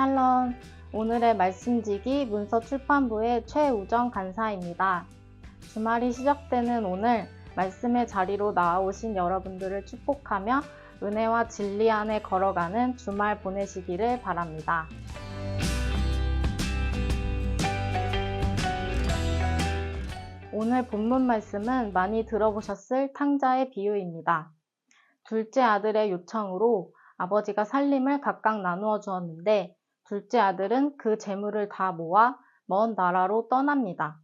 샬롬, 오늘의 말씀지기 문서출판부의 최우정 간사입니다. 주말이 시작되는 오늘 말씀의 자리로 나아오신 여러분들을 축복하며 은혜와 진리 안에 걸어가는 주말 보내시기를 바랍니다. 오늘 본문 말씀은 많이 들어보셨을 탕자의 비유입니다. 둘째 아들의 요청으로 아버지가 살림을 각각 나누어 주었는데 둘째 아들은 그 재물을 다 모아 먼 나라로 떠납니다.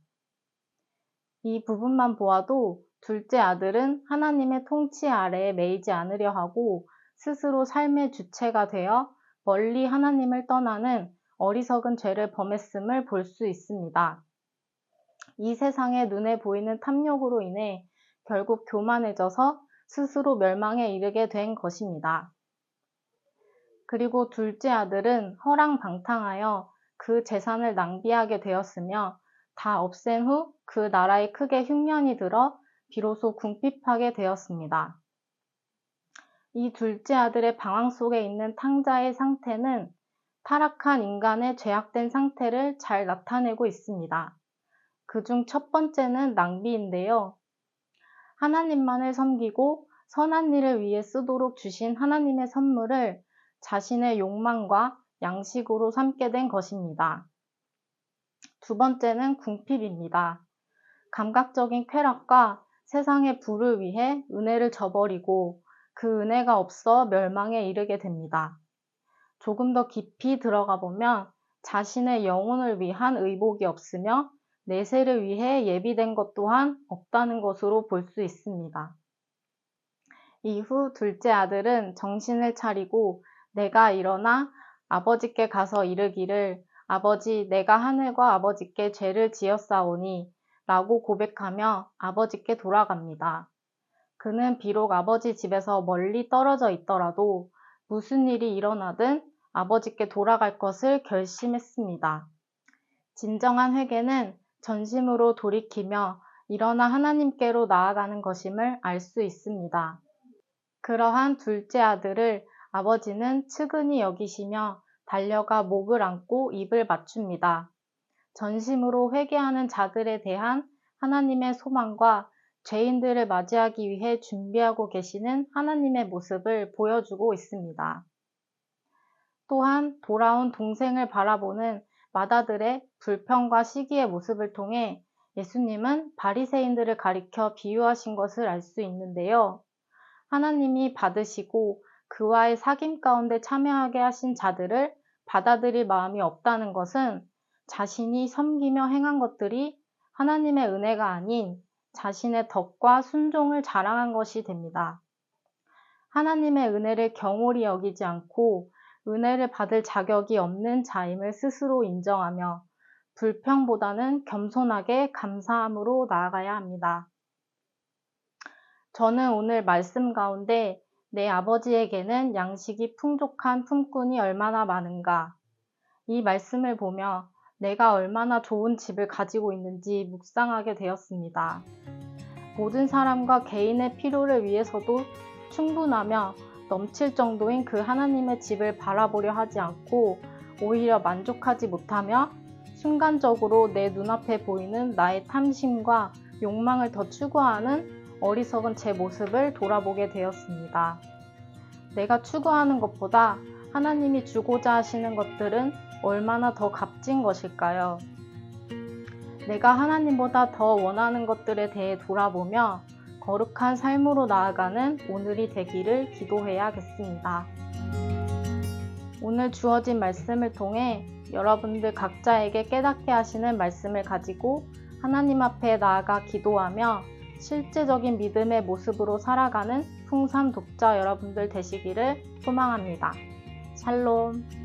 이 부분만 보아도 둘째 아들은 하나님의 통치 아래에 매이지 않으려 하고 스스로 삶의 주체가 되어 멀리 하나님을 떠나는 어리석은 죄를 범했음을 볼 수 있습니다. 이 세상의 눈에 보이는 탐욕으로 인해 결국 교만해져서 스스로 멸망에 이르게 된 것입니다. 그리고 둘째 아들은 허랑방탕하여 그 재산을 낭비하게 되었으며 다 없앤 후 그 나라에 크게 흉년이 들어 비로소 궁핍하게 되었습니다. 이 둘째 아들의 방황 속에 있는 탕자의 상태는 타락한 인간의 죄악된 상태를 잘 나타내고 있습니다. 그중 첫 번째는 낭비인데요. 하나님만을 섬기고 선한 일을 위해 쓰도록 주신 하나님의 선물을 자신의 욕망과 양식으로 삼게 된 것입니다. 두 번째는 궁핍입니다. 감각적인 쾌락과 세상의 부를 위해 은혜를 저버리고 그 은혜가 없어 멸망에 이르게 됩니다. 조금 더 깊이 들어가 보면 자신의 영혼을 위한 의복이 없으며 내세를 위해 예비된 것 또한 없다는 것으로 볼 수 있습니다. 이후 둘째 아들은 정신을 차리고 내가 일어나 아버지께 가서 이르기를 아버지 내가 하늘과 아버지께 죄를 지었사오니 라고 고백하며 아버지께 돌아갑니다. 그는 비록 아버지 집에서 멀리 떨어져 있더라도 무슨 일이 일어나든 아버지께 돌아갈 것을 결심했습니다. 진정한 회개는 전심으로 돌이키며 일어나 하나님께로 나아가는 것임을 알 수 있습니다. 그러한 둘째 아들을 아버지는 측은히 여기시며 달려가 목을 안고 입을 맞춥니다. 전심으로 회개하는 자들에 대한 하나님의 소망과 죄인들을 맞이하기 위해 준비하고 계시는 하나님의 모습을 보여주고 있습니다. 또한 돌아온 동생을 바라보는 마다들의 불평과 시기의 모습을 통해 예수님은 바리새인들을 가리켜 비유하신 것을 알 수 있는데요. 하나님이 받으시고 그와의 사귐 가운데 참여하게 하신 자들을 받아들일 마음이 없다는 것은 자신이 섬기며 행한 것들이 하나님의 은혜가 아닌 자신의 덕과 순종을 자랑한 것이 됩니다. 하나님의 은혜를 경홀히 여기지 않고 은혜를 받을 자격이 없는 자임을 스스로 인정하며 불평보다는 겸손하게 감사함으로 나아가야 합니다. 저는 오늘 말씀 가운데 내 아버지에게는 양식이 풍족한 품꾼이 얼마나 많은가 이 말씀을 보며 내가 얼마나 좋은 집을 가지고 있는지 묵상하게 되었습니다. 모든 사람과 개인의 필요를 위해서도 충분하며 넘칠 정도인 그 하나님의 집을 바라보려 하지 않고 오히려 만족하지 못하며 순간적으로 내 눈앞에 보이는 나의 탐심과 욕망을 더 추구하는 어리석은 제 모습을 돌아보게 되었습니다. 내가 추구하는 것보다 하나님이 주고자 하시는 것들은 얼마나 더 값진 것일까요? 내가 하나님보다 더 원하는 것들에 대해 돌아보며 거룩한 삶으로 나아가는 오늘이 되기를 기도해야겠습니다. 오늘 주어진 말씀을 통해 여러분들 각자에게 깨닫게 하시는 말씀을 가지고 하나님 앞에 나아가 기도하며 실제적인 믿음의 모습으로 살아가는 풍산 독자 여러분들 되시기를 소망합니다. 샬롬.